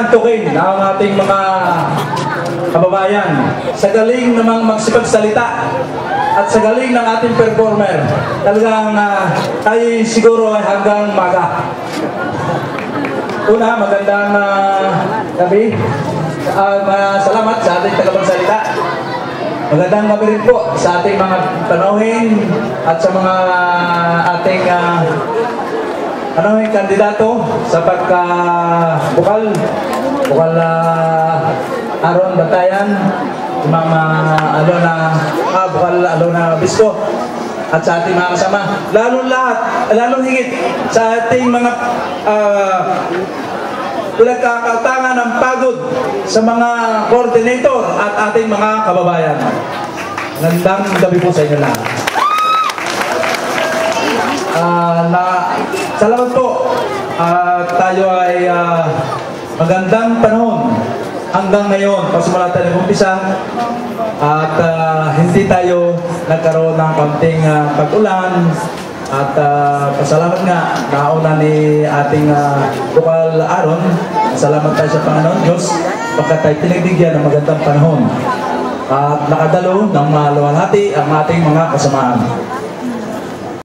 antukin ang ating mga kababayan sa galing namang magsipagsalita at sa galing ng ating performer. Talagang tayo siguro ay hanggang maga. Una, magandang gabi. Salamat sa ating tagapagsalita. Magandang gabi rin po sa ating mga tanawin at sa mga ating kandidato sa pagka-bukal Aron Batayan, Mama Bukal Alona Bisco, at sa ating mga kasama, lalong higit sa ating mga pinagkakautangan ng pagod sa mga coordinator at ating mga kababayan. Magandang gabi po sa inyo lahat. Salamat po. Tayo ay magandang panahon hanggang ngayon, pasimula tayo ng umpisa, at hindi tayo nagkaroon ng konting pag-ulan, at pasalamat nga nauna ni ating Bukal Aron. Salamat tayo sa Panginoon Diyos pagkat tayo pinagbigyan ng magandang panahon at nakadalo ng maluwalhati ang ating mga kasamaan.